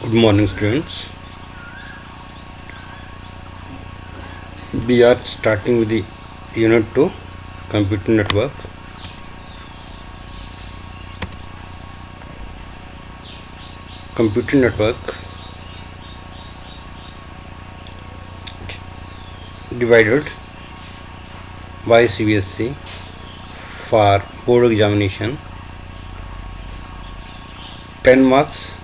Good morning, students. We are starting with the Unit 2 Computer Network. Computer Network divided by CBSE for board examination 10 marks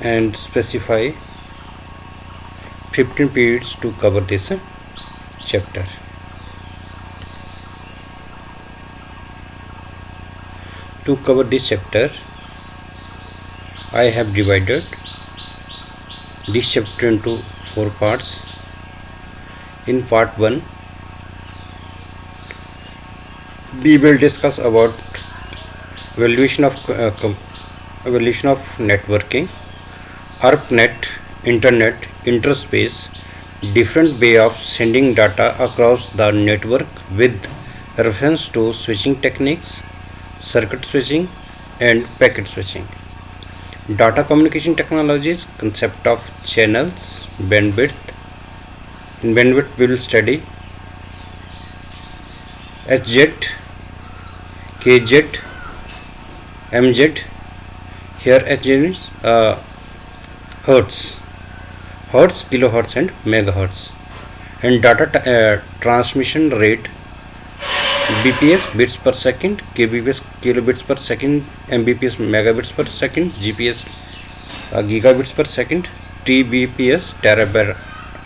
and specify 15 periods to cover this chapter. To cover this chapter, I have divided this chapter into 4 parts. In part 1, we will discuss about evaluation of networking, ARPANET, internet, interspace, different way of sending data across the network with reference to switching techniques, circuit switching and packet switching. Data communication technologies, concept of channels, bandwidth. In bandwidth we will study HZ, KZ, MZ. Here HZ is hertz, kilohertz and megahertz, and data transmission rate BPS, bits per second, KBPS, kilobits per second, MBPS, megabits per second, GPS, gigabits per second, TBPS,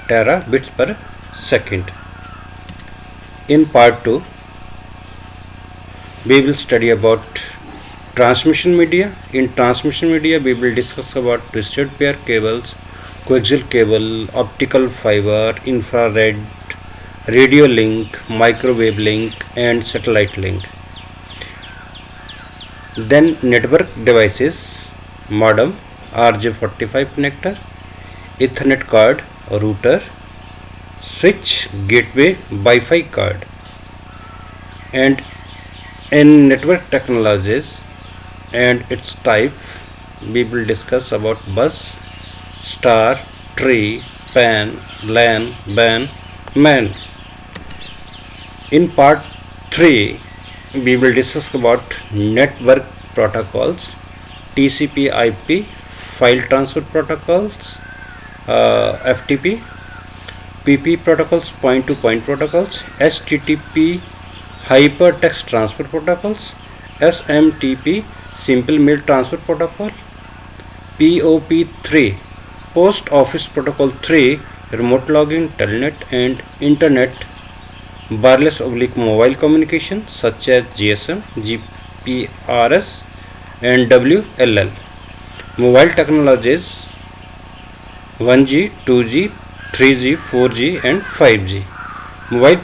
terabits per second. In part 2, we will study about transmission media. In transmission media, we will discuss about twisted pair cables, coaxial cable, optical fiber, infrared, radio link, microwave link and satellite link. Then network devices, modem, RJ45 connector, Ethernet card, router, switch, gateway, Wi-Fi card. And in network technologies and its type, we will discuss about bus, star, tree, PAN, LAN, BAN, MAN. In part 3, we will discuss about network protocols, TCP IP, file transfer protocols, FTP, PP protocols, point-to-point protocols, HTTP, hypertext transfer protocols, SMTP, simple mail transfer protocol, POP3, post office protocol 3, remote login, telnet and internet, wireless / mobile communication such as GSM, GPRS and WLL. Mobile technologies 1G, 2G, 3G, 4G and 5G. Mobile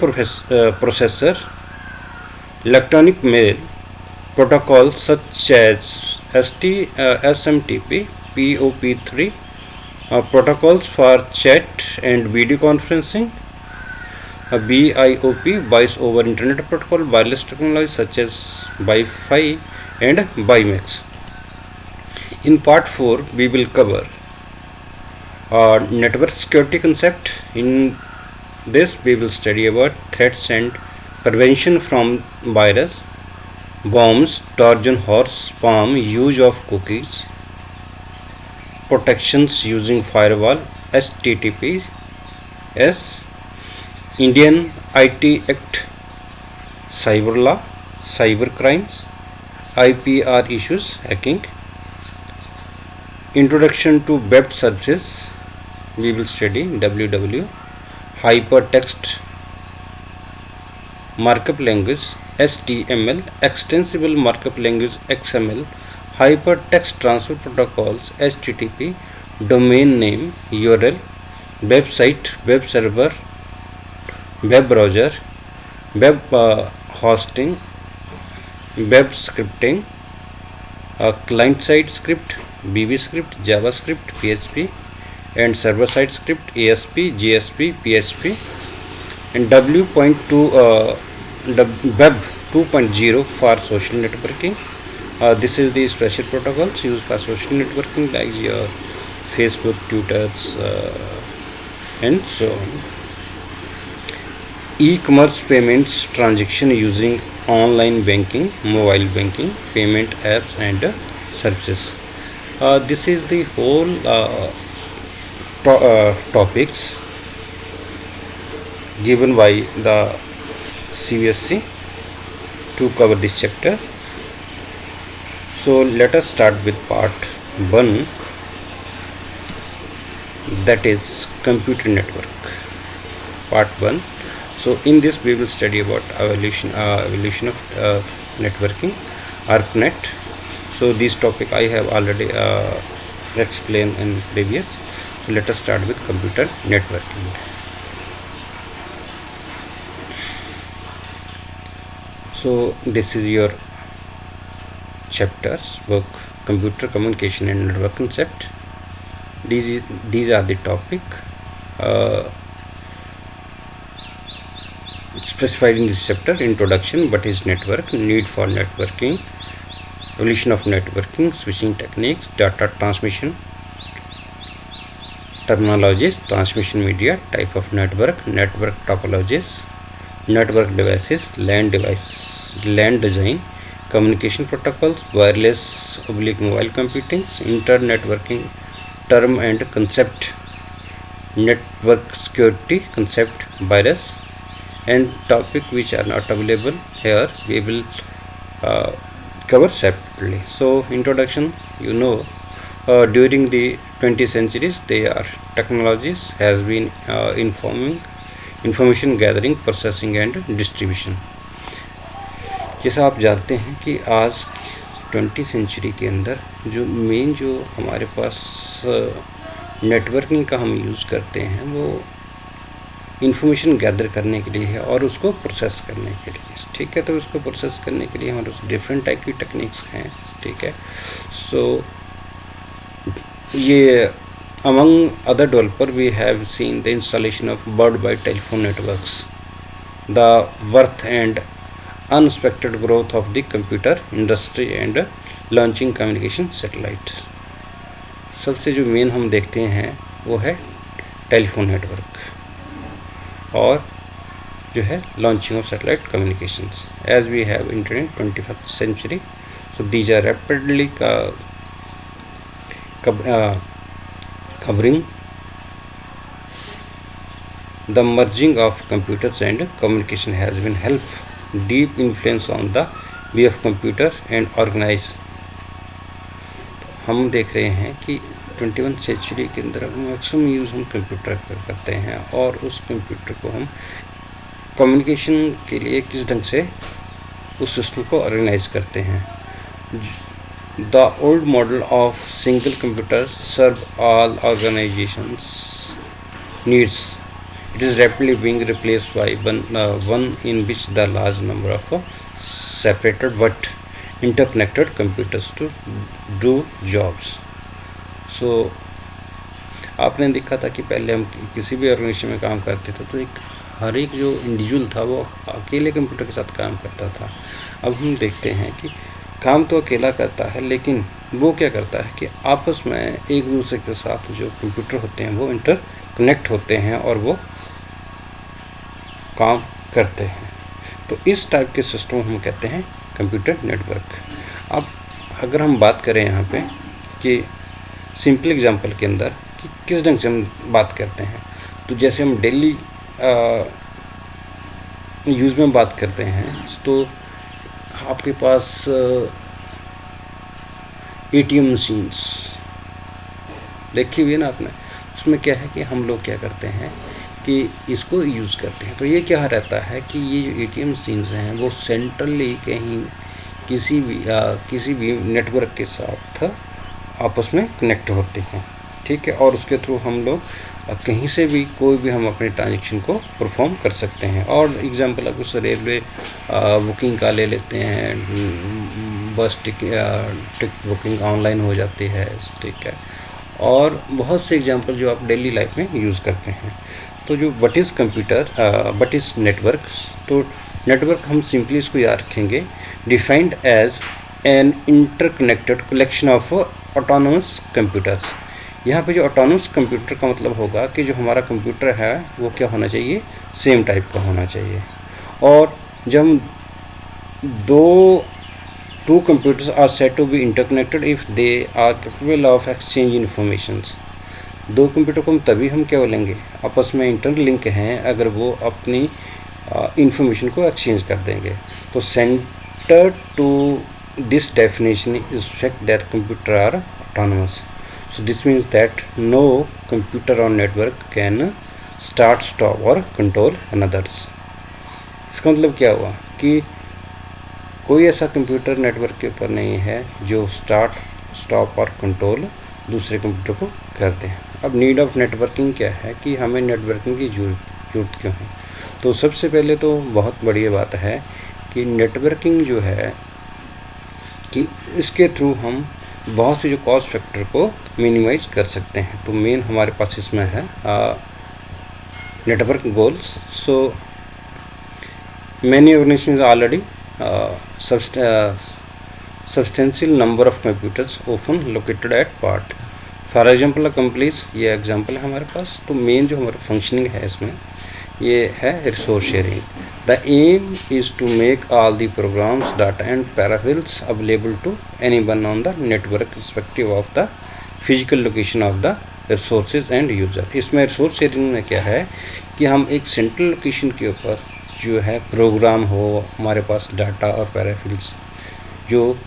processor, electronic mail protocols such as SMTP, POP3, protocols for chat and video conferencing, BIOP, voice over internet protocol, wireless technology such as Wi-Fi and WiMAX. In part 4, we will cover network security concept. In this, we will study about threats and prevention from virus, bombs, Trojan horse, spam, use of cookies, protections using firewall, HTTPS, Indian IT Act, cyber law, cyber crimes, IPR issues, hacking. Introduction to web services, we will study WW, hypertext markup language, HTML, extensible markup language, XML, hypertext transfer protocols, HTTP, domain name, URL, website, web server, web browser, web hosting, web scripting, client side script, BB script, JavaScript, PHP and server side script, ASP, GSP, PHP and W.2 Web 2.0 for social networking, This is the special protocols used for social networking like your Facebook, Twitters, and so on. E-commerce payments transaction using online banking, mobile banking, payment apps and services. This is the whole topics given by the CBSE to cover this chapter. So let us start with part 1, that is computer network. Part 1. So in this we will study about evolution of networking, ARPANET. So this topic I have already explained in previous. So let us start with computer networking. So this is your chapters book, computer communication and network concept. These are the topic specified in this chapter. Introduction, what is network, need for networking, evolution of networking, switching techniques, data transmission terminologies, transmission media, type of network, network topologies, network devices, LAN design, communication protocols, wireless / mobile computing, inter-networking term and concept, network security concept, virus, and topic which are not available here we will cover separately. So introduction, during the 20th centuries their technologies has been information gathering, processing and distribution. जैसा आप जानते हैं कि आज 20th century के अंदर जो हमारे पास नेटवर्किंग का हम यूज़ करते हैं वो इंफॉर्मेशन गैदर करने के लिए है और उसको प्रोसेस करने के लिए, ठीक है। तो उसको प्रोसेस करने के लिए हमारे पास डिफरेंट टाइप की टेक्निक्स हैं, ठीक है। सो ये among other developer we have seen the installation of worldwide telephone networks, the birth and unexpected growth of the computer industry and launching communication satellite. सबसे जो मेन हम देखते हैं वो है टेलीफोन नेटवर्क और जो है launching of satellite communications as we have entered in 21st century. So these are rapidly covering the merging of computers and communication has been helped deep influence on the way of computer and organize. हम देख रहे हैं कि 21st century के अंदर maximum use हम computer करते हैं और उस कंप्यूटर को हम कम्युनिकेशन के लिए किस ढंग से उस सिस्टम को ऑर्गेनाइज करते हैं. The old model of single computer serve all organizations needs. It is rapidly being replaced by one in which the large number of separated but interconnected computers to do jobs. So आपने देखा था कि पहले हम किसी भी organisation में काम करते थे तो हर एक जो इंडिविजुअल था वो अकेले कंप्यूटर के साथ काम करता था. अब हम देखते हैं कि काम तो अकेला करता है लेकिन वो क्या करता है कि आपस में एक दूसरे के साथ जो कंप्यूटर होते हैं वो इंटरकनेक्ट होते हैं और वो काम करते हैं. तो इस टाइप के सिस्टम हम कहते हैं कंप्यूटर नेटवर्क. अब अगर हम बात करें यहाँ पे कि सिंपल एग्जांपल के अंदर कि किस ढंग से हम बात करते हैं, तो जैसे हम डेली यूज़ में बात करते हैं तो आपके पास ATM मशीन्स देखी हुई है ना आपने. उसमें क्या है कि हम लोग क्या करते हैं कि इसको यूज़ करते हैं. तो ये क्या रहता है कि ये जो ATM मशीन्स हैं वो सेंट्रली कहीं किसी भी नेटवर्क के साथ आपस में कनेक्ट होते हैं, ठीक है. और उसके थ्रू हम लोग कहीं से भी कोई भी हम अपने ट्रांजेक्शन को परफॉर्म कर सकते हैं. और एग्जांपल अगर उस रेलवे बुकिंग का ले लेते हैं, बस टिकट बुकिंग ऑनलाइन हो जाती है, ठीक है. और बहुत से एग्जांपल जो आप डेली लाइफ में यूज़ करते हैं. तो जो what is computer, what is network, तो नेटवर्क हम सिंपली इसको याद रखेंगे defined as an interconnected collection of autonomous computers. यहाँ पे जो ऑटोनोमस कंप्यूटर का मतलब होगा कि जो हमारा कंप्यूटर है वो क्या होना चाहिए, सेम टाइप का होना चाहिए। और जब to computers are said to be interconnected if they are capable of exchange informations। दो कंप्यूटर को तभी हम क्या बोलेंगे, आपस में इंटरलिंक हैं अगर वो अपनी इंफॉर्मेशन को एक्सचेंज कर देंगे। तो centre to this definition is fact that computer are autonomous. So this means that no computer or network can start, stop or control another's. इसका मतलब क्या हुआ कि कोई ऐसा कंप्यूटर नेटवर्क के ऊपर नहीं है जो स्टार्ट, स्टॉप और कंट्रोल दूसरे कंप्यूटर को करते हैं। अब नीड ऑफ नेटवर्किंग क्या है कि हमें नेटवर्किंग की जरूरत क्यों है। तो सबसे पहले तो बहुत बढ़िया बात है कि नेटवर्किंग जो है कि इसके थ्रू हम बहुत से जो कॉस्ट फैक्टर को मिनिमाइज कर सकते हैं। तो मेन हमारे पास इसमें है network goals. So many organisations already substantial number of computers often located at part। For example complete ये एग्जाम्पल है हमारे पास। तो मेन जो हमारा फंक्शनिंग है इसमें ये है resource sharing. The aim is to make all the programs, data and peripherals available to any one on the network respective of the physical location of the resources and user. इसमें resource sharing में क्या है कि हम एक central location के ऊपर जो है प्रोग्राम हो, हमारे पास डाटा और पैराफिल्स, जो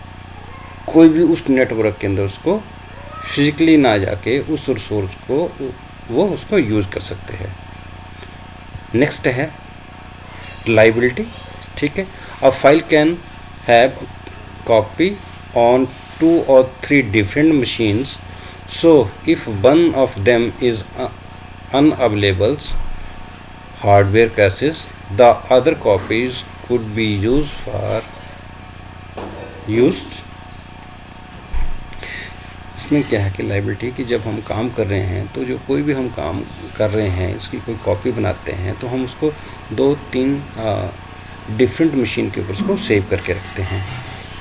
कोई भी उस नेटवर्क के अंदर उसको फिजिकली ना जाके उस रिसोर्स को वो उसको यूज़ कर सकते हैं। नेक्स्ट है रिलायबिलिटी। ठीक है, a file can have copy on 2 or 3 different machines, so if one of them is unavailable, hardware crashes, the other copies could be used। इसमें क्या है कि लाइबिलिटी कि जब हम काम कर रहे हैं तो जो कोई भी हम काम कर रहे हैं इसकी कोई कॉपी बनाते हैं तो हम उसको 2-3 डिफरेंट मशीन के ऊपर उसको सेव करके रखते हैं।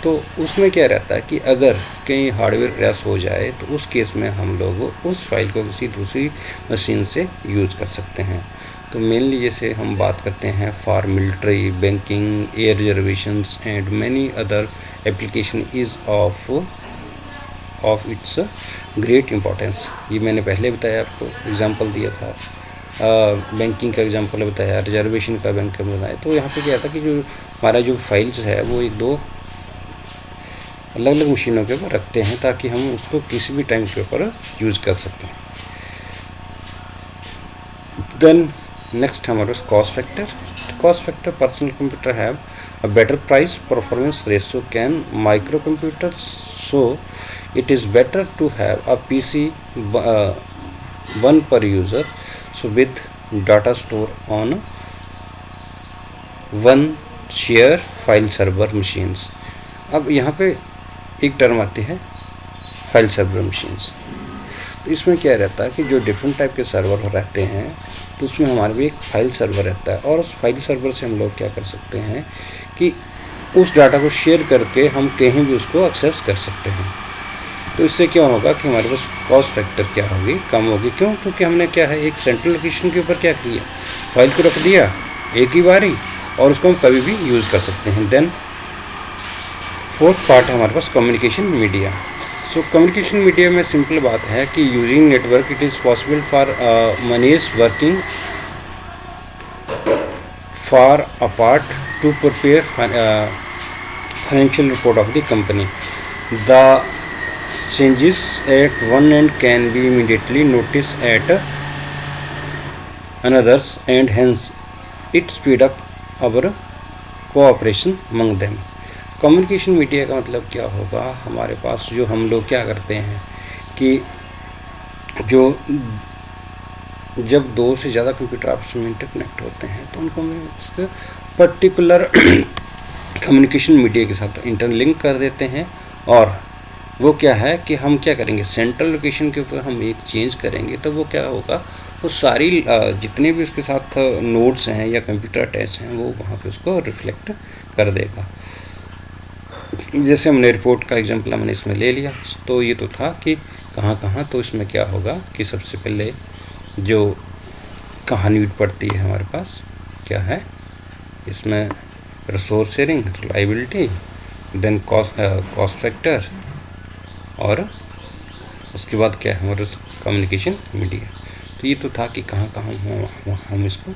तो उसमें क्या रहता है कि अगर कहीं हार्डवेयर क्रैश हो जाए तो उस केस में हम लोग उस फाइल को किसी दूसरी मशीन से यूज़ कर सकते हैं। तो मेनली जैसे हम बात करते हैं for military, banking, air reservations and many other application is of its great importance. ये मैंने पहले बताया, आपको एग्जांपल दिया था, बैंकिंग का एग्जांपल बताया, रिजर्वेशन का बैंक का बताया। तो यहाँ पे क्या था कि जो हमारा जो फाइल्स है वो 1-2 अलग अलग मशीनों के ऊपर रखते हैं ताकि हम उसको किसी भी टाइम के ऊपर यूज़ कर सकते हैं। देन नेक्स्ट हमारे पास cost factor. Cost factor, personal computer have a better price performance ratio can micro computers, so it is better to have a PC one per user, so with data store on one share file server machines। अब यहाँ पे एक term आती है file server machines. तो इसमें क्या रहता है कि जो डिफरेंट टाइप के सर्वर रहते हैं तो उसमें हमारे भी एक फाइल सर्वर रहता है और उस फाइल सर्वर से हम लोग क्या कर सकते हैं कि उस डाटा को शेयर करके हम कहीं भी उसको एक्सेस कर सकते हैं। तो इससे क्या होगा कि हमारे पास कॉस्ट फैक्टर क्या होगी, कम होगी। क्यों? क्योंकि हमने क्या है एक सेंट्रल लोकेशन के ऊपर क्या किया, फाइल को रख दिया एक ही बारी और उसको हम कभी भी यूज़ कर सकते हैं। देन फोर्थ पार्ट है हमारे पास communication media. So communication media में सिंपल बात है कि using network it is possible for monies working for apart to prepare financial report of the company. The changes at one end can be immediately noticed at another's and hence it speed up our cooperation among them। Communication media का मतलब क्या होगा, हमारे पास जो हम लोग क्या करते हैं कि जो जब 2 से ज़्यादा कंप्यूटर आपस में इंटरकनेक्ट होते हैं तो उनको हम इसके पर्टिकुलर कम्युनिकेशन मीडिया के साथ इंटरलिंक कर देते हैं। और वो क्या है कि हम क्या करेंगे, सेंट्रल लोकेशन के ऊपर हम एक चेंज करेंगे तो वो क्या होगा, वो सारी जितने भी उसके साथ नोड्स हैं या कंप्यूटर अटैच हैं वो वहाँ पे उसको रिफ्लेक्ट कर देगा। जैसे हमने रिपोर्ट का एग्जांपल हमने इसमें ले लिया, तो ये तो था कि कहाँ कहाँ, तो इसमें क्या होगा कि सबसे पहले जो कहाँ नीड पड़ती है हमारे पास क्या है, इसमें resource sharing, reliability, then cost factor, और उसके बाद क्या है हमारे कम्युनिकेशन मीडिया। तो ये तो था कि कहाँ कहाँ हम इसको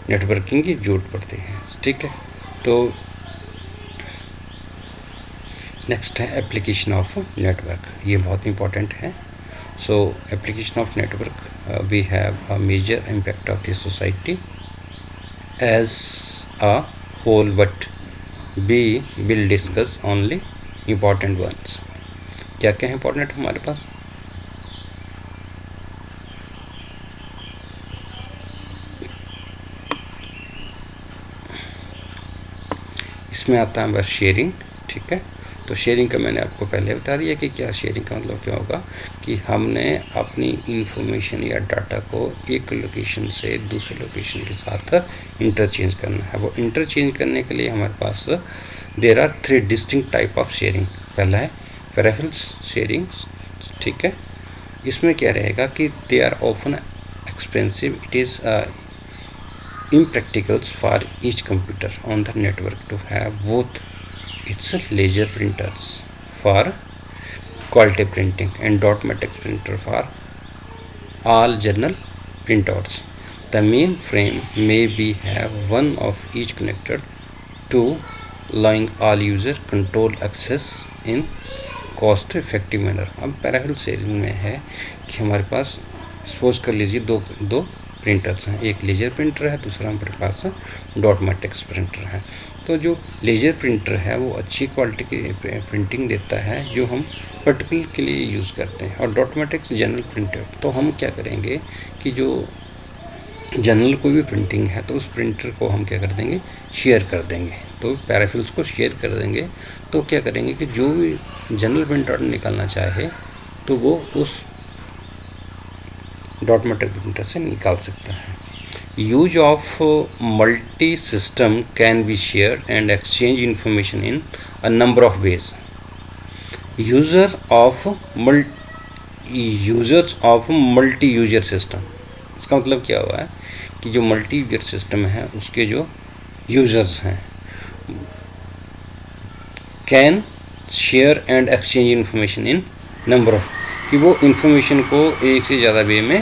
नेटवर्किंग की जरूरत पड़ती है, ठीक है। तो नेक्स्ट है एप्लीकेशन ऑफ नेटवर्क, ये बहुत इंपॉर्टेंट है। So application of network we have a major impact of the society as a whole, but we will discuss only important ones. क्या क्या है इम्पॉर्टेंट हमारे पास? इसमें आता है बस शेयरिंग, ठीक है। तो शेयरिंग का मैंने आपको पहले बता दिया कि क्या शेयरिंग का मतलब क्या होगा, कि हमने अपनी इंफॉर्मेशन या डाटा को एक लोकेशन से दूसरे लोकेशन के साथ इंटरचेंज करना है। वो इंटरचेंज करने के लिए हमारे पास there are 3 distinct type of sharing. पहला है पेरिफेरल शेयरिंग, ठीक है। इसमें क्या रहेगा कि they are often expensive, it is impracticals for each computer on the network to have both its laser printers for quality printing and dot matrix printer for all general printouts. The main frame may be have one of each connected to allowing all user control access in cost effective manner। अब peripheral sharing में है कि हमारे पास suppose कर लीजिए दो printers हैं, एक लेजर प्रिंटर है, दूसरा हमारे पास डॉट मैट्रिक्स प्रिंटर है। तो जो लेजर प्रिंटर है वो अच्छी क्वालिटी की प्रिंटिंग देता है जो हम पर्टिकुलर के लिए यूज़ करते हैं, और डॉट मैट्रिक्स जनरल प्रिंटर। तो हम क्या करेंगे कि जो जनरल कोई भी प्रिंटिंग है तो उस प्रिंटर को हम क्या कर देंगे, शेयर कर देंगे। तो पैराफिल्स को शेयर कर देंगे, तो क्या करेंगे कि जो भी जनरल प्रिंटर निकालना चाहे तो वो उस डॉट मैट्रिक प्रिंटर से निकाल सकता है। Use of multi system can be share and exchange information in a number of ways. Users of multi user system, इसका मतलब क्या हुआ है कि जो मल्टी यूजर सिस्टम है उसके जो यूजर्स हैं can share and exchange information in number of, कि वो इन्फॉर्मेशन को एक से ज़्यादा वे में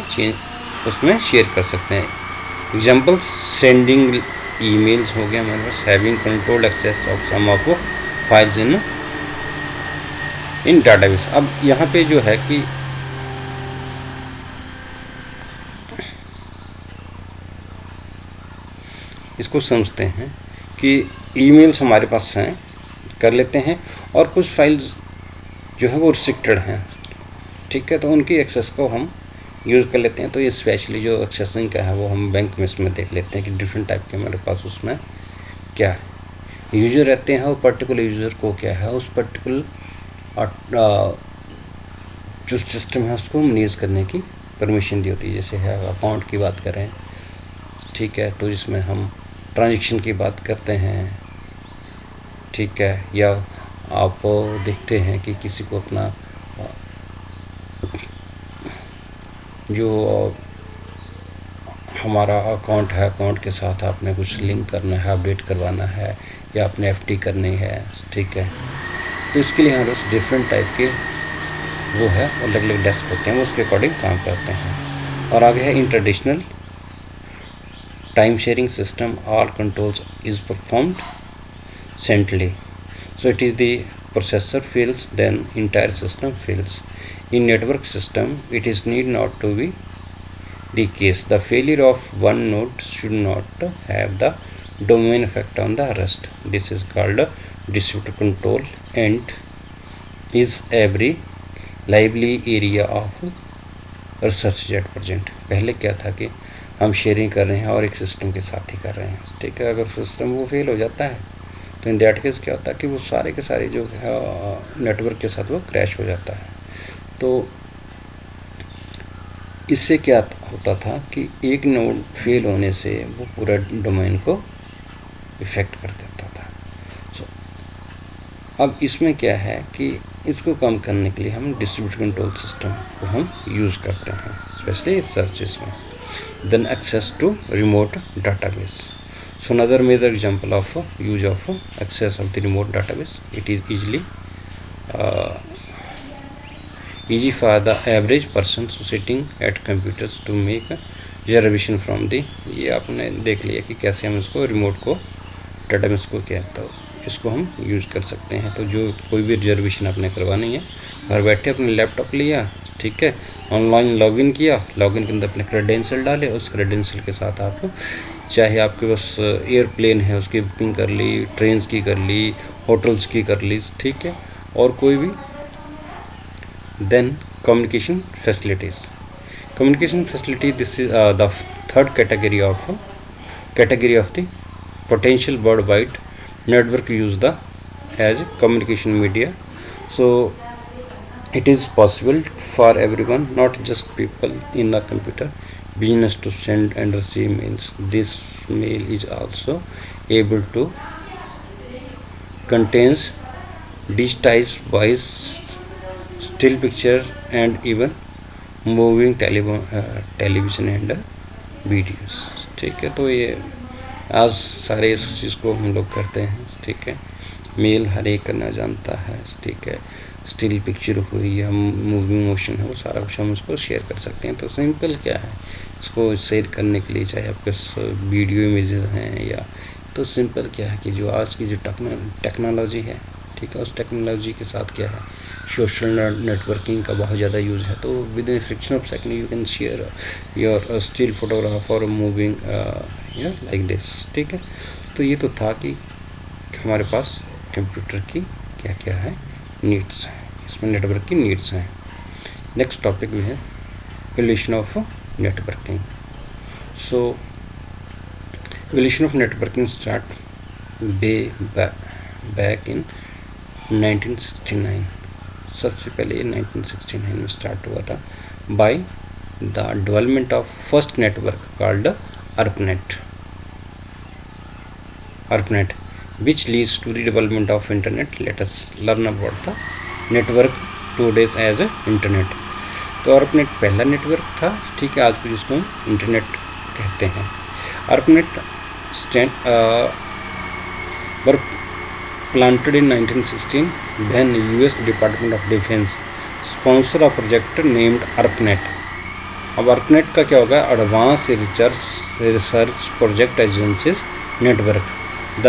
उसमें शेयर कर सकते हैं। एग्जाम्पल्स सेंडिंग ईमेल्स हो गया हमारे पास, having control access of some of files in database. अब यहाँ पे जो है कि इसको समझते हैं कि ईमेल्स हमारे पास हैं, कर लेते हैं, और कुछ फाइल्स जो है वो रिस्ट्रिक्टेड हैं, ठीक है। तो उनकी एक्सेस को हम यूज़ कर लेते हैं। तो ये स्पेशली जो एक्सेसिंग का है वो हम बैंक में इसमें देख लेते हैं कि डिफरेंट टाइप के हमारे पास उसमें क्या है यूज़र रहते हैं, और पर्टिकुलर यूज़र को क्या है उस पर्टिकुलर जो सिस्टम है उसको मैनेज करने की परमिशन दी होती है। जैसे है अकाउंट की बात करें, ठीक है, तो जिसमें हम ट्रांजेक्शन की बात करते हैं, ठीक है, या आप देखते हैं कि किसी को अपना जो हमारा अकाउंट है, अकाउंट के साथ आपने कुछ लिंक करना है, अपडेट करवाना है, या आपने एफडी करनी है, ठीक है। तो इसके लिए हमारे पास डिफरेंट टाइप के वो है, अलग अलग डेस्क होते हैं, वो उसके अकॉर्डिंग काम करते हैं। और आगे है in traditional time sharing system all controls is performed centrally, so it is the processor fails then entire system fails. In network system it is need not to be the case. The failure of one node should not have the domain effect on the rest. This is called distributed control and is every lively area of research at present. पहले क्या था कि हम sharing कर रहे हैं और एक सिस्टम के साथ ही कर रहे हैं, ठीक है। अगर सिस्टम वो फेल हो जाता है तो इन दैट केस क्या होता है कि वो सारे के सारे जो है नेटवर्क के साथ वो क्रैश हो जाता है। तो इससे क्या होता था कि एक नोड फेल होने से वो पूरा डोमेन को इफ़ेक्ट कर देता था। सो अब इसमें क्या है कि इसको कम करने के लिए हम डिस्ट्रीब्यूटेड कंट्रोल सिस्टम को हम यूज़ करते हैं, स्पेशली सर्चेस में. Then access to remote database. So another major example of use of access of the remote database. It is easy for the average person sitting at computers to make reservation from the. ये आपने देख लिया कि कैसे हम इसको remote को database को क्या तो इसको हम यूज़ कर सकते हैं. तो जो कोई भी रिजर्वेशन आपने करवानी है, घर बैठे अपने लैपटॉप लिया, ठीक है, ऑनलाइन लॉगिन किया, लॉगिन के अंदर अपने क्रेडेंशियल डाले, उस क्रेडेंशियल के साथ आप चाहे आपके पास एयरप्लेन है उसकी बुकिंग कर ली, ट्रेन्स की कर ली, होटल्स की कर ली, ठीक है, और कोई भी. Then communication facilities. Communication facility, this is the third category of the potential worldwide network use the as communication media. So it is possible for everyone, not just people in a computer business, to send and receive mails. This mail is also able to contains digitized voice, still picture and even moving television and videos. ठीक है, तो ये आज सारे इस चीज़ को हम लोग करते हैं, ठीक है. मेल हर एक करना जानता है, ठीक है. स्टिल पिक्चर हुई या मूविंग मोशन है, वो सारा कुछ हम उसको शेयर कर सकते हैं. तो सिंपल क्या है, इसको शेयर करने के लिए चाहे आपके वीडियो इमेजेस हैं या, तो सिंपल क्या है कि जो आज की जो टेक्नोलॉजी है, ठीक है, उस टेक्नोलॉजी के साथ क्या है, सोशल नेटवर्किंग का बहुत ज़्यादा यूज़ है. तो with in friction of second you can share your still photograph और मूविंग लाइक दिस, ठीक है. तो ये तो था कि हमारे पास कंप्यूटर की क्या क्या है नीड्स हैं, इसमें नेटवर्क की नीड्स हैं. नेक्स्ट टॉपिक भी है evolution of networking. So evolution of networking start back in 1969. सबसे पहले ये 1969 में स्टार्ट हुआ था by the development of first network called ARPANET, which leads to the development of internet. Let us learn about the network today's as a internet. तो ARPANET पहला network था, ठीक है, आज को जिसको हम इंटरनेट कहते हैं. ARPANET were planted in 1916 when US Department of Defense sponsor a project named ARPANET. अब ARPANET का क्या होगा, advance research project agencies network. The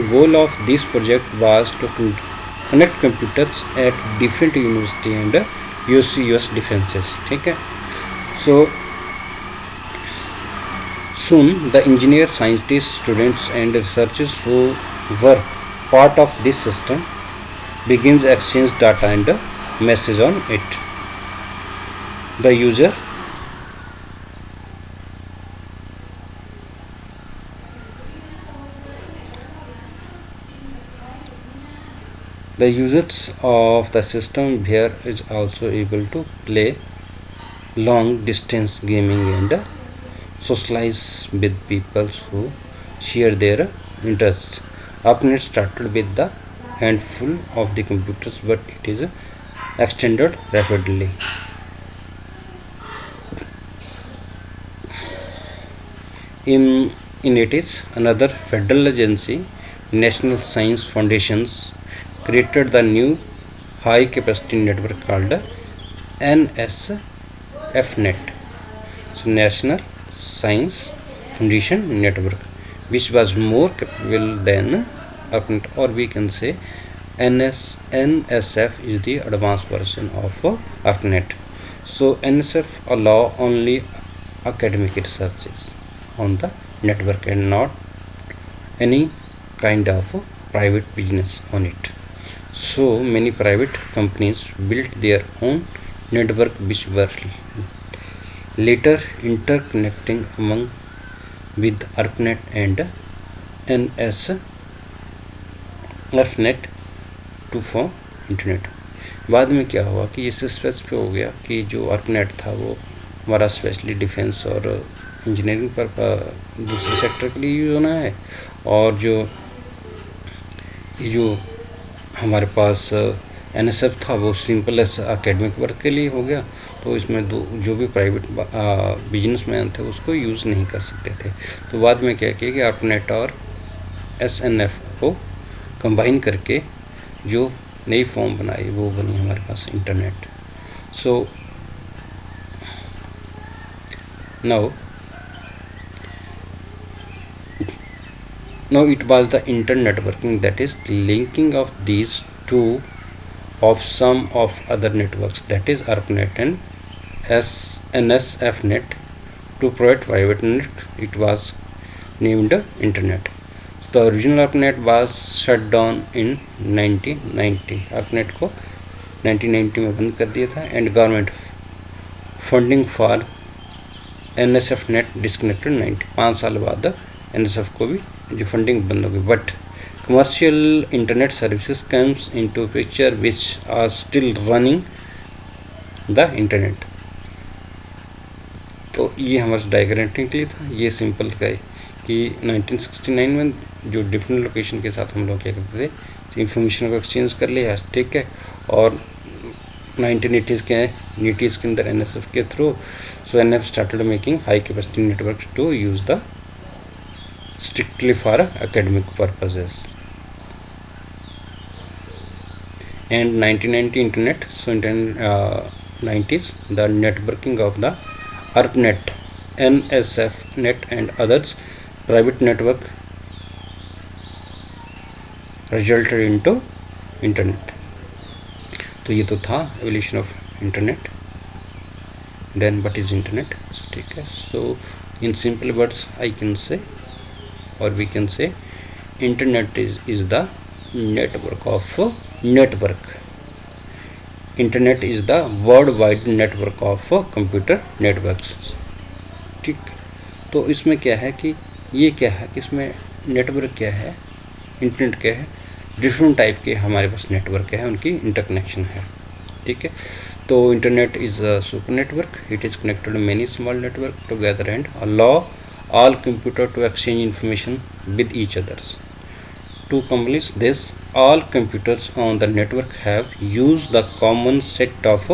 goal of this project was to connect computers at different university and US defences, ठीक है. So soon the engineer, scientists, students and researchers who were part of this system begins exchange data and message on it. The users of the system here is also able to play long distance gaming and socialize with people who share their interests. ARPANET started with the handful of the computers, but it is extended rapidly. In 80s, another federal agency, National Science Foundations, created the new high capacity network called NSFNet. So National Science Foundation Network, which was more capable than ARPANET, or we can say NSF is the advanced version of ARPANET. So NSF allow only academic researches on the network and not any kind of private business on it. So many private companies built their own network, which were later interconnecting among with ARPANET and NSFNet to form internet. बाद में क्या हुआ कि ये specify हो गया कि जो ARPANET था वो हमारा स्पेशली डिफेंस और इंजीनियरिंग पर दूसरे सेक्टर के लिए यूज होना है, और जो हमारे पास NSF था, वो सिंपल एकेडमिक वर्क के लिए हो गया, तो इसमें जो भी प्राइवेट बिजनेसमैन थे उसको यूज़ नहीं कर सकते थे। तो बाद में क्या किया कि ARPANET और SNF को कंबाइन करके जो नई फॉर्म बनाई वो बनी हमारे पास internet. So now it was the internet networking, that is linking of these two of some of other networks, that is ARPANET and NSFNet, to provide private net. It was named internet. So the original ARPANET was shut down in 1990. ARPANET को 1990 में बंद कर दिया था, and government funding for NSFNet disconnected 5 साल बाद NSF को भी जो फंडिंग बंद हो गई, but commercial internet services comes into picture which are still running the internet. तो ये हमारे डायग्राम के लिए था। ये सिंपल का है कि 1969 में जो डिफरेंट लोकेशन के साथ हम लोग क्या करते थे, इंफॉर्मेशन को एक्सचेंज कर लिया, ठीक है, और 1980s के अंदर NSF के through so NSF started making high capacity network to use the strictly for academic purposes. And 1990 internet, so in 90s the networking of the ARPANET, NSFNet and others private network resulted into internet. तो ये तो था evolution of internet. Then what is internet? ठीक है, so in simple words I can say, or we can say, internet is the network of network. Internet is the worldwide network of computer networks. ठीक, तो इसमें क्या है कि ये क्या है कि इसमें नेटवर्क क्या है, इंटरनेट क्या है, डिफरेंट टाइप के हमारे पास नेटवर्क है, उनकी इंटरकनेक्शन है। ठीक है, तो internet is a super network, it is connected many small network together and allow all computer to exchange information with each others. To accomplish this, all computers on the network have used the common set of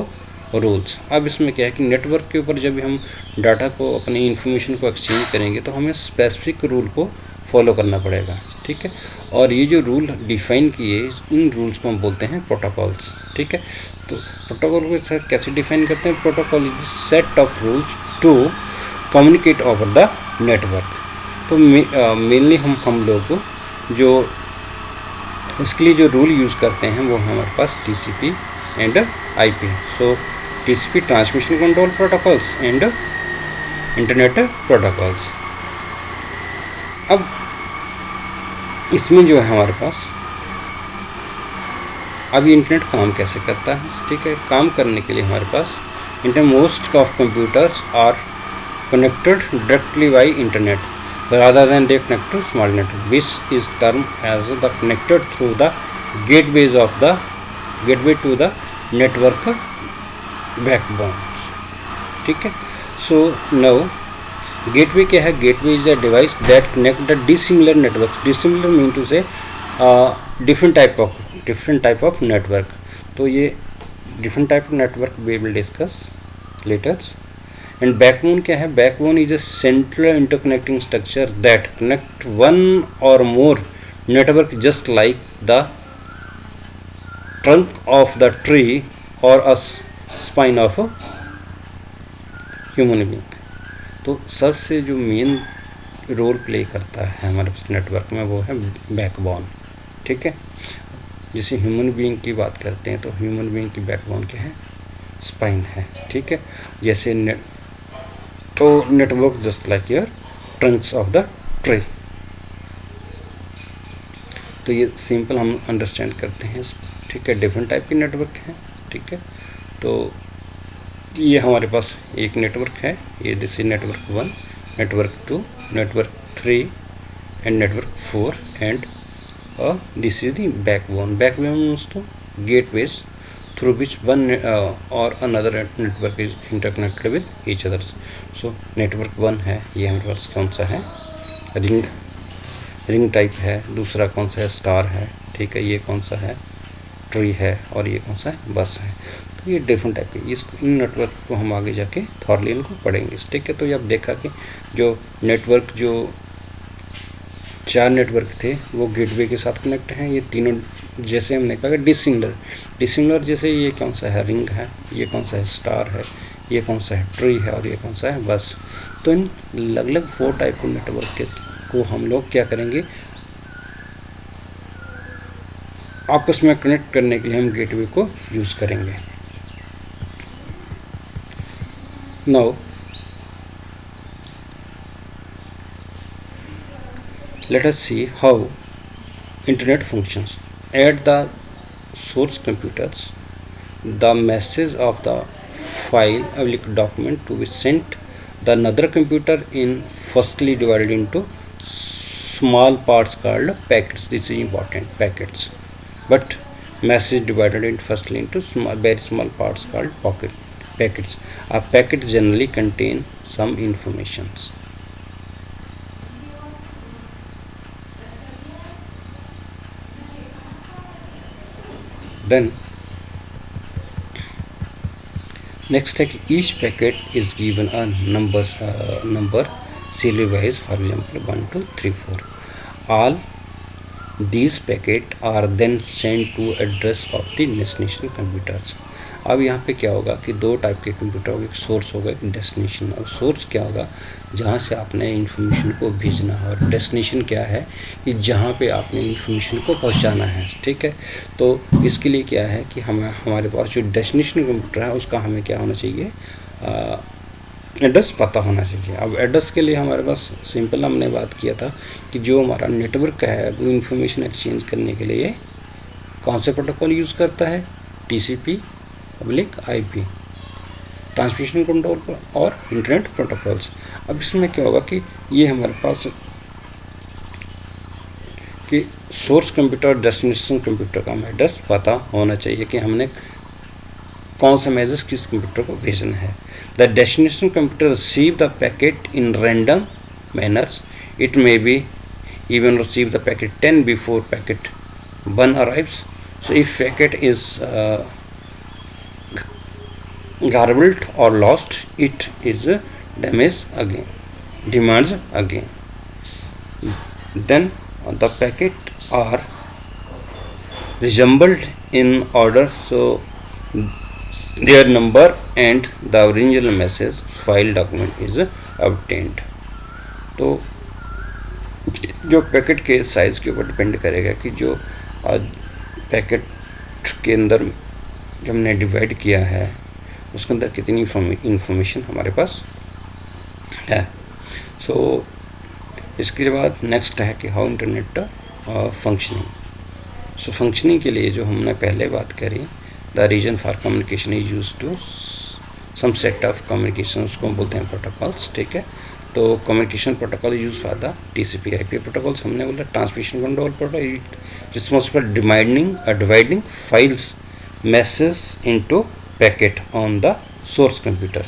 rules. अब इसमें क्या है कि network के ऊपर जब भी हम डाटा को, अपनी इंफॉर्मेशन को एक्सचेंज करेंगे तो हमें स्पेसिफिक रूल को फॉलो करना पड़ेगा। ठीक है, और ये जो रूल डिफाइन किए, इन रूल्स को हम बोलते हैं प्रोटोकॉल्स। ठीक है, तो प्रोटोकॉल को साथ कैसे डिफाइन करते हैं? Protocol is set of rules to communicate over the network. तो मेनली हम लोग को जो इसके लिए जो रूल यूज़ करते हैं वो हमारे पास TCP and IP। So TCP transmission control protocols and internet protocols. अब इसमें जो है हमारे पास, अब इंटरनेट काम कैसे करता है? ठीक है, काम करने के लिए हमारे पास most of computers are connected directly by internet rather than they connect to small network, which is termed as the connected through the gateways of the gateway to the network backbones. ठीक है, so now gateway क्या है? Gateway is a device that connect the dissimilar networks. Dissimilar mean to say different type of network. तो ये different type of network we will discuss later. And backbone क्या है? Backbone is a central interconnecting structure that connect one or more network just like the trunk of the tree or a spine of human being. तो सबसे जो main role play करता है हमारे पास network में वो है बैकबोन। ठीक है, जैसे ह्यूमन बीइंग की बात करते हैं तो ह्यूमन बीइंग की बैकबोन क्या है? स्पाइन है। ठीक है, जैसे तो network just like your Trunks of the tree. तो ये सिंपल हम अंडरस्टैंड करते हैं। ठीक है, डिफरेंट टाइप के नेटवर्क हैं। ठीक है, तो ये हमारे पास एक नेटवर्क है, ये this is network 1, network 2, network 3 and network 4 and this is the backbone. Backbone means two gateways through which one or another network is interconnected with each others. So network 1 है, ये हमारे पास कौन सा है? रिंग टाइप है। दूसरा कौन सा है? स्टार है। ठीक है, ये कौन सा है? ट्री है और ये कौन सा है, बस है। तो ये डिफरेंट टाइप के इन नेटवर्क को हम आगे जाके थॉरली इनको पढ़ेंगे, ठीक है। तो ये अब देखा कि जो नेटवर्क जो 4 नेटवर्क थे वो गेटवे के साथ कनेक्ट हैं। ये तीनों जैसे हमने कहा कि डिसिमिलर जैसे ये कौन सा है, रिंग है, ये कौन सा है, स्टार है, ये कौन सा है, ट्री है और ये कौन सा है, बस। तो इन अलग अलग 4 टाइप के नेटवर्क को हम लोग क्या करेंगे, आपस में कनेक्ट करने के लिए हम गेटवे को यूज़ करेंगे। Now let us see how internet functions. At the source computers, the message of the file document to be sent the another computer in firstly divided into small parts called packets. This is important, packets. But message divided in firstly into very small parts called packets. A packet generally contain some informations. Then next है कि each packet is given a number serial wise, for example 1 2 3 4. All these packet are then sent to address of the destination computers. अब यहाँ पे क्या होगा कि 2 type के computer होगा, एक सोर्स होगा, एक डेस्टिनेशन। अब सोर्स क्या होगा, जहाँ से आपने इन्फॉर्मेशन को भेजना है, और डेस्टिनेशन क्या है कि जहाँ पे आपने इन्फॉर्मेशन को पहुँचाना है, ठीक है। तो इसके लिए क्या है कि हमारे पास जो डेस्टिनेशन कंप्यूटर है उसका हमें क्या होना चाहिए, एड्रेस पता होना चाहिए। अब एड्रेस के लिए हमारे पास सिंपल हमने बात किया था कि जो हमारा नेटवर्क है वो इन्फॉर्मेशन एक्सचेंज करने के लिए कौन से प्रोटोकॉल यूज़ करता है, TCP IP, ट्रांसमिशन कंट्रोल और इंटरनेट प्रोटोकॉल्स। अब इसमें क्या होगा कि ये हमारे पास कि सोर्स कंप्यूटर और डेस्टिनेशन कंप्यूटर का हमें एड्रेस पता होना चाहिए कि हमने कौन सा मैसेज किस कंप्यूटर को भेजना है। The destination computer receive the packet in random manners, it may be even receive the packet 10 before packet 1 arrives. So if packet is garbled or lost, it is demands again. Then the packet are reassembled in order, so their number and the original message file document is obtained. तो जो packet के size के ऊपर depend करेगा कि जो packet के अंदर जो हमने डिवाइड किया है उसके अंदर कितनी इंफॉर्मेशन हमारे पास है। सो इसके बाद नेक्स्ट है कि how internet functioning. So functioning के लिए जो हमने पहले बात करी, the reason for communication is use to some set of communication, उसको बोलते हैं प्रोटोकॉल्स, ठीक है। तो communication protocol use for the TCP IP protocols, हमने बोला transmission control protocol responsible dividing files message into packet on the source computer.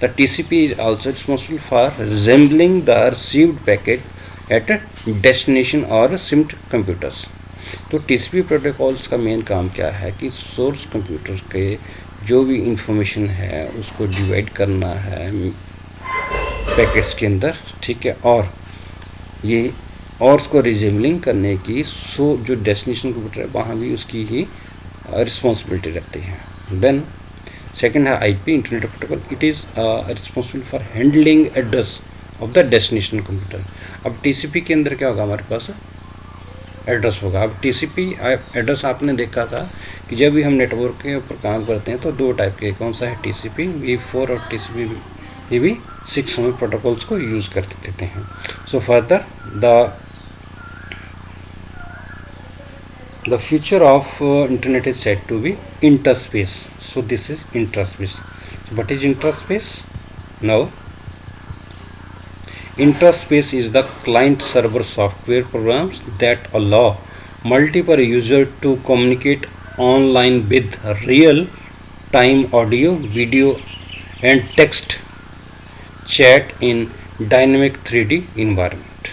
The TCP is also responsible for reassembling the received packet at destination और seemed computers. तो TCP protocols का main काम क्या है कि source computer के जो भी इंफॉर्मेशन है उसको डिवाइड करना है पैकेट्स के अंदर, ठीक है, और ये और उसको रिजेबलिंग करने की जो डेस्टिनेशन कंप्यूटर है वहाँ भी उसकी ही रिस्पॉन्सिबिलिटी रहती है। देन सेकंड है IP internet protocol, it is responsible for handling address of the destination computer. अब TCP के अंदर क्या होगा, हमारे पास एड्रेस होगा। अब TCP एड्रेस आपने देखा था कि जब भी हम नेटवर्क के ऊपर काम करते हैं तो 2 टाइप के, कौन सा है, TCP V4 और TCP V6 हमें प्रोटोकॉल्स को यूज़ कर देते हैं। So further the future of internet is said to be interspace. So this is interspace. So what is interspace? Now interspace is the client server software programs that allow multiple users to communicate online with real time audio, video and text chat in dynamic 3D environment.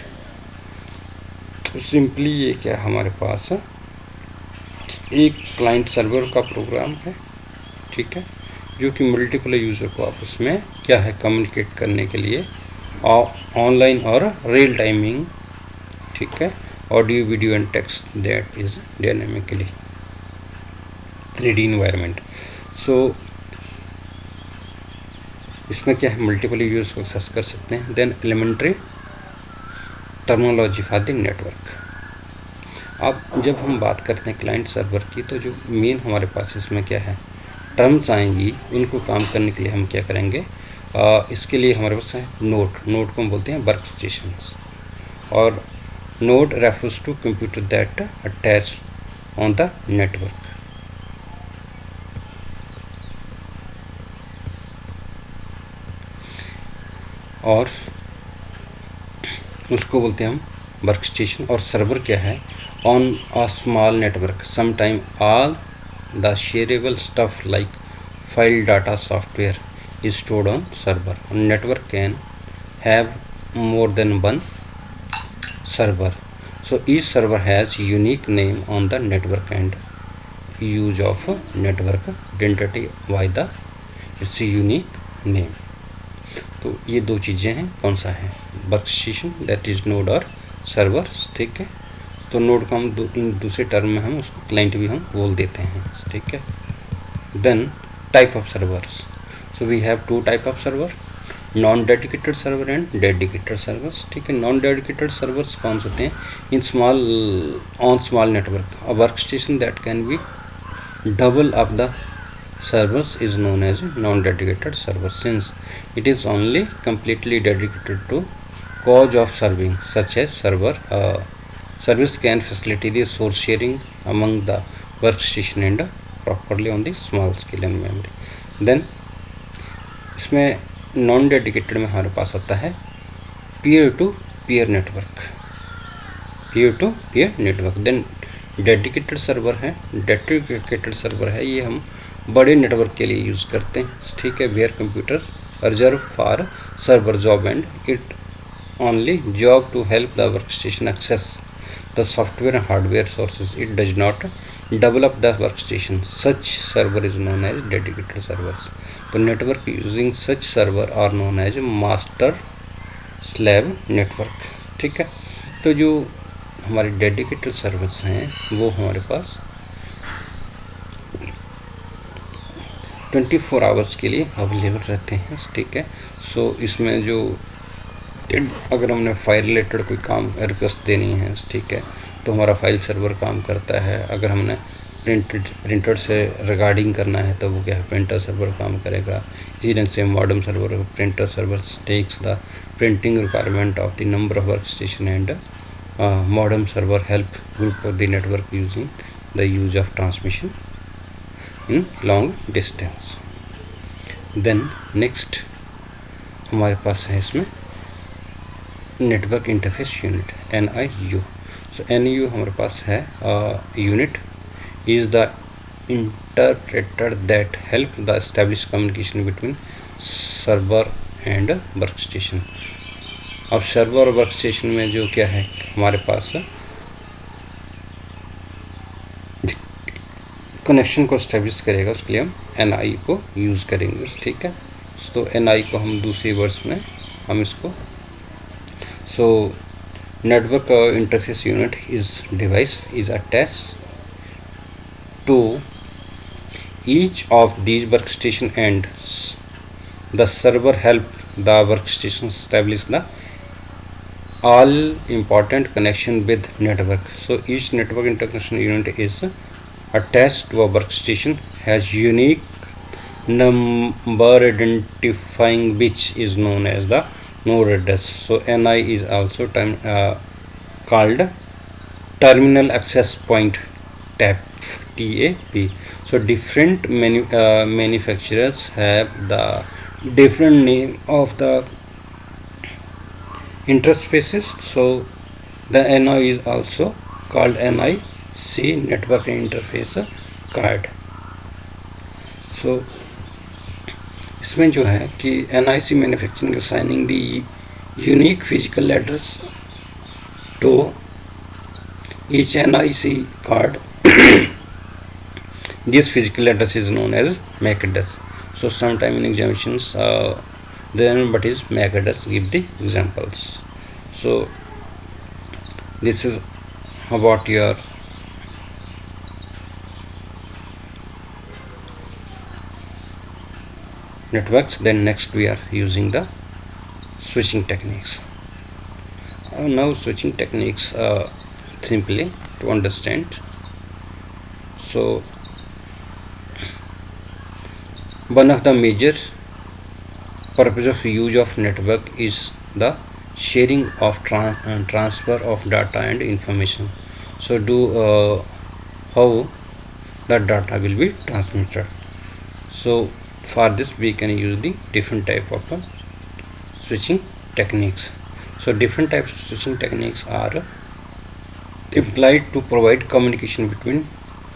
तो simply ये क्या हमारे पास एक client server का programme है, ठीक है, जो कि मल्टीपल यूज़र को आपस में क्या है कम्युनिकेट करने के लिए ऑनलाइन और रियल टाइमिंग, ठीक है, audio video and text that is dynamically 3D environment. So इसमें क्या है मल्टीपल यूजर्स को एक्सेस कर सकते हैं। Then elementary terminology for the network. अब जब हम बात करते हैं क्लाइंट सर्वर की, तो जो मेन हमारे पास इसमें क्या है टर्म्स आएंगी, उनको काम करने के लिए हम क्या करेंगे, इसके लिए हमारे पास है नोड को हम बोलते हैं वर्क स्टेशंस, और node refers to computer that attach on the network. और उसको बोलते हैं हम वर्क स्टेशन। और सर्वर क्या है, on a small network sometime all the shareable stuff like file data software is stored on server. Network can have more than one server, so each server has unique name on the network and use of network identity by the its unique name। तो ये दो चीज़ें हैं, कौन सा है work station that is node और server, ठीक है। तो नोड को हम दूसरे टर्म में हम उसको क्लाइंट भी हम बोल देते हैं, ठीक है। Then type of servers, so we have two type of server, non dedicated server and dedicated servers, ठीक है। नॉन डेडिकेटेड सर्वर्स कौन से होते हैं, in small network a work station that can be double of the servers is known as non dedicated server, since it is only completely dedicated to cause of serving, such as service can facilitate the source sharing among the workstation and properly on the small scale and memory। then इसमें non dedicated में हमारे पास आता है peer to peer network. Then dedicated server है, ये हम बड़े नेटवर्क के लिए यूज़ करते हैं, ठीक है। Where computer reserve for server job and it only job to help the work station access the software and hardware sources, it does not develop the work station, such server is known as dedicated servers. तो network using such server are known as master slave network, ठीक है। तो जो हमारे dedicated servers हैं वो हमारे पास 24 hours के लिए अवेलेबल रहते हैं, ठीक है। सो इसमें जो अगर हमने फाइल रिलेटेड कोई काम रिक्वेस्ट देनी है, ठीक है, तो हमारा फाइल सर्वर काम करता है। अगर हमने प्रिंटर से रिगार्डिंग करना है तो वो क्या है प्रिंटर सर्वर काम करेगा। इसी ढंग से modem server printer server takes the printing requirement of the number of work station and modem server help group of the network using the use of transmission in long distance. Then next हमारे पास है इसमें network interface unit NIU। So NIU हमारे पास है unit is the interpreter that help the establish communication between server and work station. अब server और work station में जो क्या है हमारे पास कनेक्शन को एस्टेब्लिश करेगा, उसके लिए हम NI को यूज़ करेंगे, ठीक है। तो NI को हम दूसरे वर्ड्स में हम इसको network interface unit is device is attached to each of these workstation and the server help the workstation establish the all important connection with network। So each network interconnection unit is attached to a workstation has unique number identifying which is known as the node address। So NI is also called terminal access point TAP। So different manufacturers have the different name of the interfaces, so the NI is also called NIC network interface card। So इसमें जो है कि NIC manufacturing assigning the unique physical address to each NIC card This physical address is known as MAC address. So sometime in examinations then what is MAC address, give the examples. So this is about your networks. Then next we are using the switching techniques. Now switching techniques simply to understand. So one of the major purpose of use of network is the sharing of transfer of data and information. So how the data will be transmitted. So for this we can use the different type of switching techniques. So different types of switching techniques are employed to provide communication between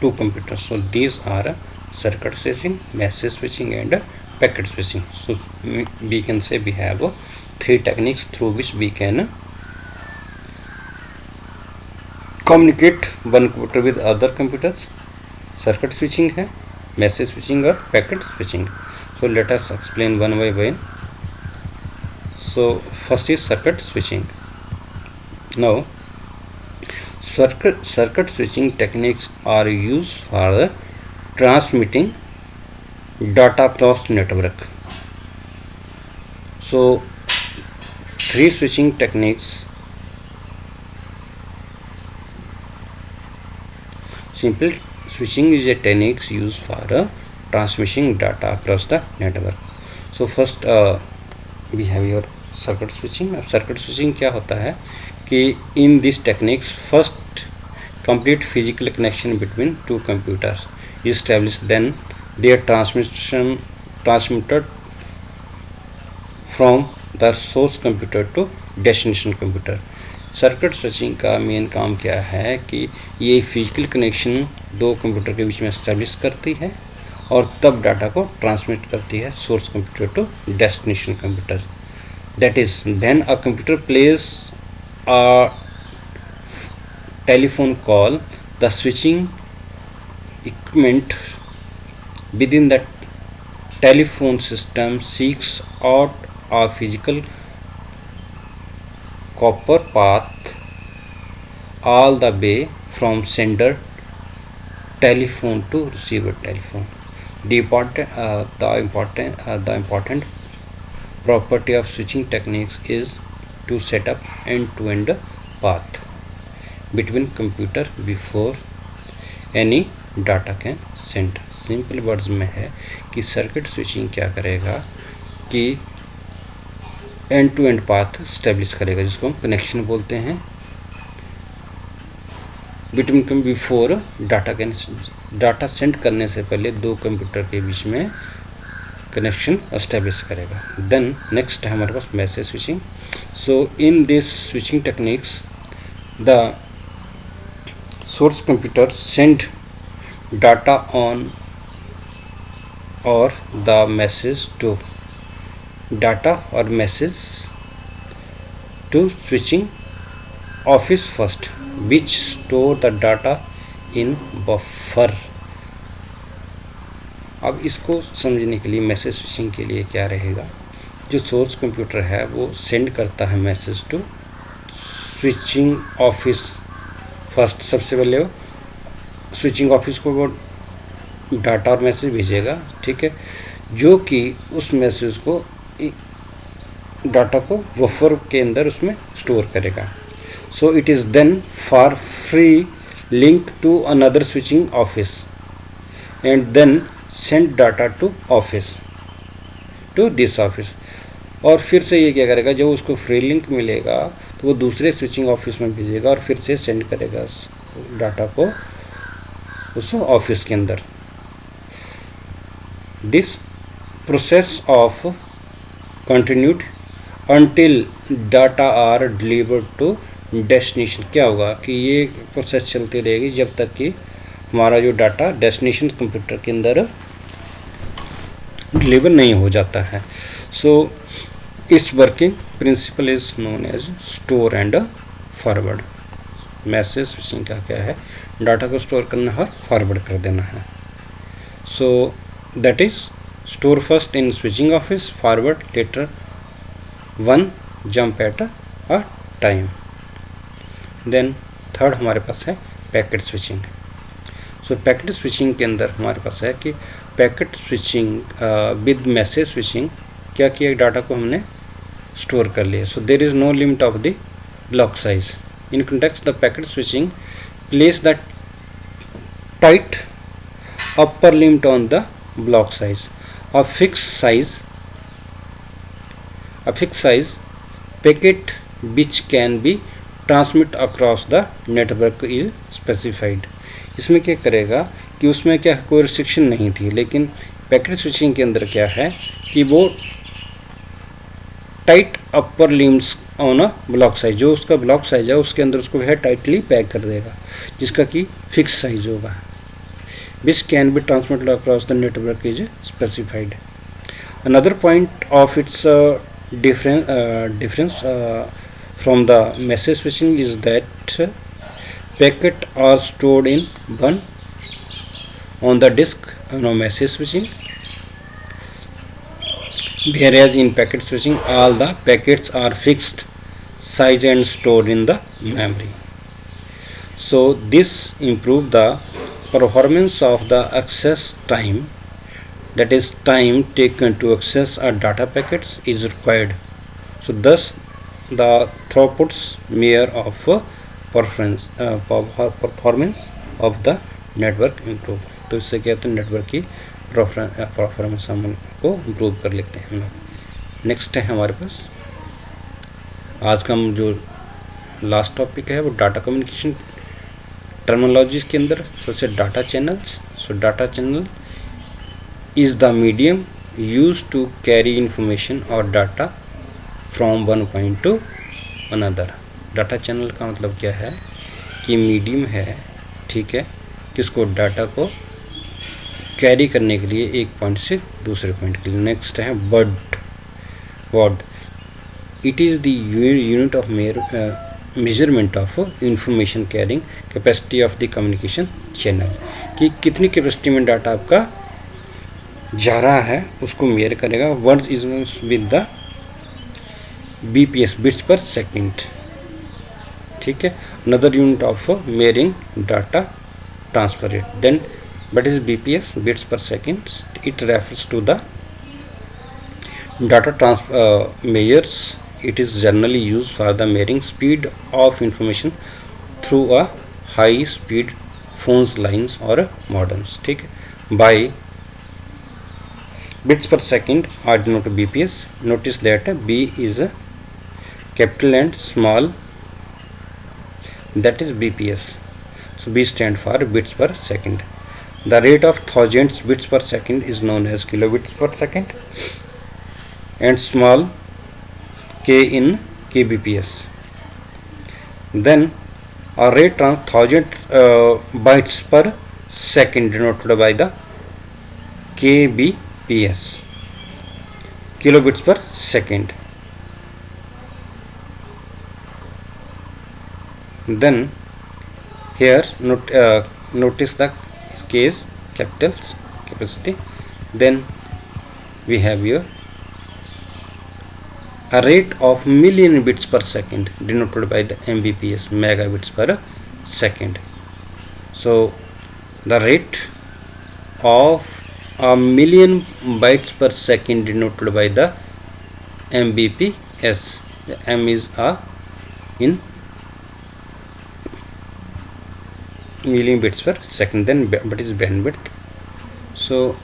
two computers. So these are circuit switching, message switching, and packet switching. So we can say we have three techniques through which we can communicate one computer with other computers. Circuit switching है, message switching और packet switching. So let us explain one by one. So first is circuit switching. Now circuit switching techniques are used for transmitting data across network. So three switching techniques. Simple switching is a technique used for transmitting data across the network. So first we have your circuit switching. अब circuit switching क्या होता है कि in these techniques first complete physical connection between two computers is established, then their transmitted from the source computer to destination computer. Circuit switching का main काम क्या है कि ये फिजिकल कनेक्शन दो कंप्यूटर के बीच में एस्टेब्लिश करती है और तब डाटा को ट्रांसमिट करती है source computer to destination computer. That is when a computer place a telephone call, the switching equipment within the telephone system seeks out a physical copper path all the way from sender telephone to receiver telephone. The important property of switching techniques is to set up end-to-end path between computer before any data can send. Simple words में है कि circuit switching क्या करेगा कि end to end path establish करेगा, जिसको हम connection बोलते हैं, बिटवीन बिफोर डाटा सेंड करने से पहले दो कंप्यूटर के बीच में कनेक्शन एस्टेब्लिश करेगा. देन नेक्स्ट है हमारे पास message switching. So in this switching techniques the source computer send data on और द मैसेज टू डाटा और message to switching office first which store the data in buffer. अब इसको समझने के लिए मैसेज स्विचिंग के लिए क्या रहेगा, जो सोर्स कंप्यूटर है वो सेंड करता है message to switching office first. सबसे पहले वो स्विचिंग ऑफिस को वो डाटा और मैसेज भेजेगा, ठीक है, जो कि उस मैसेज को डाटा को बफर के अंदर उसमें स्टोर करेगा. So it is then for free link to another switching office and then send data to office to this office. और फिर से ये क्या करेगा, जब उसको फ्री लिंक मिलेगा तो वो दूसरे स्विचिंग ऑफिस में भेजेगा और फिर से सेंड करेगा डाटा को उस ऑफिस के अंदर. This process of continued until data are delivered to destination. क्या होगा कि ये प्रोसेस चलती रहेगी जब तक कि हमारा जो डाटा डेस्टिनेशन कंप्यूटर के अंदर डिलीवर नहीं हो जाता है. सो इस working principle is known as store and forward. Message switching का क्या है, डाटा को स्टोर करना है और फॉरवर्ड कर देना है. So that is store first in switching office, forward later, one jump at a time. Then third हमारे पास है packet switching. So packet switching के अंदर हमारे पास है कि packet switching with message switching क्या किया, डाटा को हमने स्टोर कर लिया. So there is no limit of the block size. In context the packet switching place the tight upper limit on the block size. A fixed size packet which can be transmit across the network is specified. इसमें क्या करेगा कि उसमें क्या कोई restriction नहीं थी, लेकिन पैकेट स्विचिंग के अंदर क्या है कि वो tight upper limits on a block size, जो उसका ब्लॉक साइज है उसके अंदर उसको है टाइटली पैक कर देगा, जिसका कि फिक्स साइज होगा. Which can be transmitted across the network is specified. Another point of its difference from the message switching is that packet are stored in one on the disk. Message switching, whereas in packet switching all the packets are fixed size and stored in the memory. So this improve the performance of the access time, that is time taken to access a data packets is required. So thus the throughputs measure of performance of the network improve. तो इससे क्या होता है, network की performance हम को improve कर लेते हैं हम लोग. नेक्स्ट है हमारे पास आज का हम जो लास्ट टॉपिक है वो डाटा कम्युनिकेशन टर्मिनोलॉजीज के अंदर सबसे data channels. So data channel is the medium use to carry information और data from one point to another. Data channel का मतलब क्या है कि मीडियम है, ठीक है, किसको, डाटा को कैरी करने के लिए एक पॉइंट से दूसरे पॉइंट के लिए. नेक्स्ट है word. It is the unit of measurement of information carrying capacity of the communication channel, कि कितनी कैपेसिटी में डाटा आपका जा रहा है उसको मेजर करेगा. Words is with the BPS, bits per second, ठीक है. Another unit of measuring data transfer rate. Then what is bps, bits per second? It refers to the data measures. It is generally used for the measuring speed of information through a high speed phones lines or modems, ठीक है. by bits per second are denoted bps. Notice that b is a capital and small, that is bps. So b stand for bits per second. The rate of thousands bits per second is known as kilobits per second and small k in kbps. Then a rate of 1000 bytes per second denoted by the kbps, kilobits per second. Then here notice the case capitals capacity. Then we have here a rate of million bits per second denoted by the mbps, megabits per second. So the rate of a million bytes per second denoted by the mbps. The m is a in million bits per second. Then what is bandwidth? So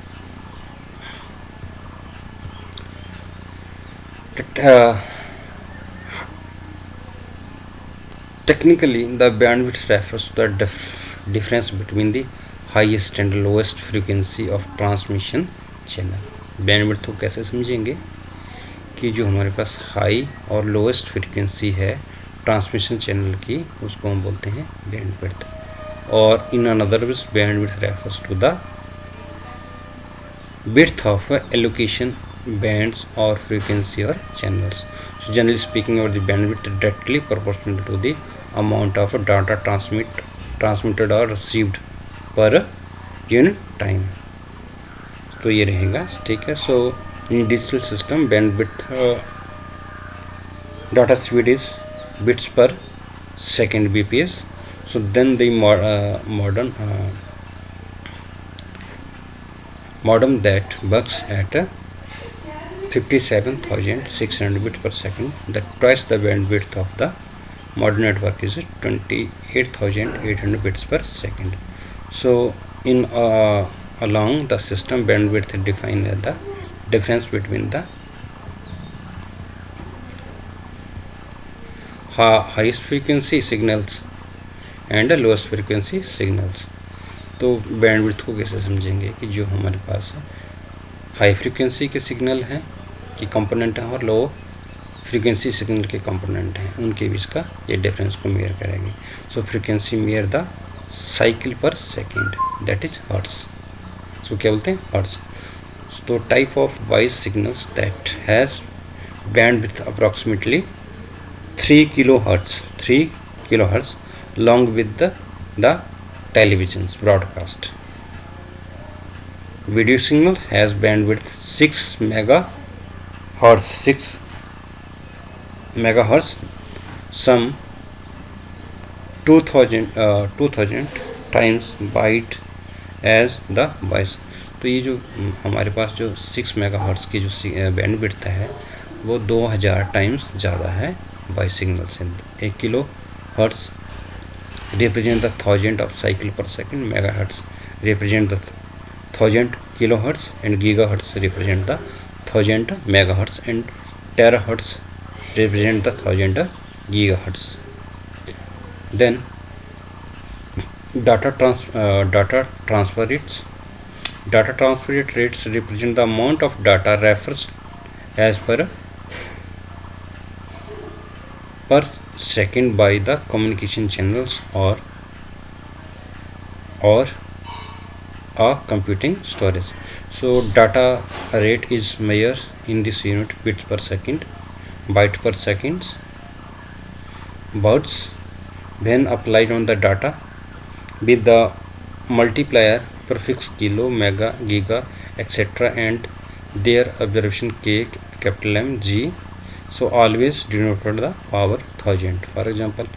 technically the bandwidth refers to the difference between the highest and lowest frequency of transmission channel. bandwidth को कैसे समझेंगे कि जो हमारे पास high और lowest frequency है transmission channel की उसको हम बोलते हैं बैंडविड्थ. और in another words bandwidth refers to the width of allocation bands or frequency or channels. So generally speaking about the bandwidth directly proportional to the amount of data transmitted or received per unit time. तो ये रहेगा, ठीक है। So in digital system bandwidth data speed is bits per second bps. So then the modem that works at 57,600 bits per second, that twice the bandwidth of the modern network is 28,800 bits per second. So in along the system bandwidth defined as the difference between the highest frequency signals and lowest frequency signals. तो bandwidth को कैसे समझेंगे कि जो हमारे पास high frequency के signal हैं कि कंपोनेंट हैं और लो फ्रीक्वेंसी सिग्नल के कंपोनेंट हैं, उनके बीच का ये डिफरेंस को मेयर करेंगे। सो फ्रीक्वेंसी मेयर द साइकिल पर सेकेंड, दैट इज हर्ट्स। सो क्या बोलते हैं, हर्ट्स। तो type of voice signals that has bandwidth approximately 3 kilohertz along with the television's broadcast. Video signal has bandwidth 6 megahertz, some 2000 times wide as the voice. तो ये जो हमारे पास जो 6 मेगाहर्ट्ज की जो बैंडविड्थ है वो 2000 टाइम्स ज़्यादा है वॉइस सिग्नल से। 1 kilo hertz represent the 1000 of cycle per second, megahertz represent the 1000 kilohertz, and gigahertz represent the 1000 megahertz, and terahertz represent the 1000 gigahertz. Then data transfer rates represent the amount of data refers as per second by the communication channels or a computing storage. So data rate is measured in this unit, bits per second, byte per seconds, words when applied on the data with the multiplier prefix kilo, mega, giga, etc. and their abbreviation K, capital M, G. So always denoted the power 1000. For example,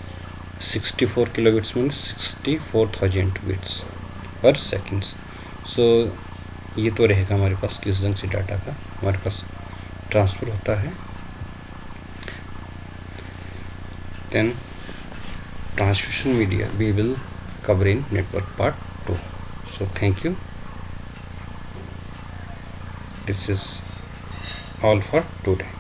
64 kilobits means 64,000 bits per seconds. So ये तो रहेगा हमारे पास किस ढंग से data का हमारे पास transfer होता है। Then transmission media we will cover in network part 2. So thank you. This is all for today.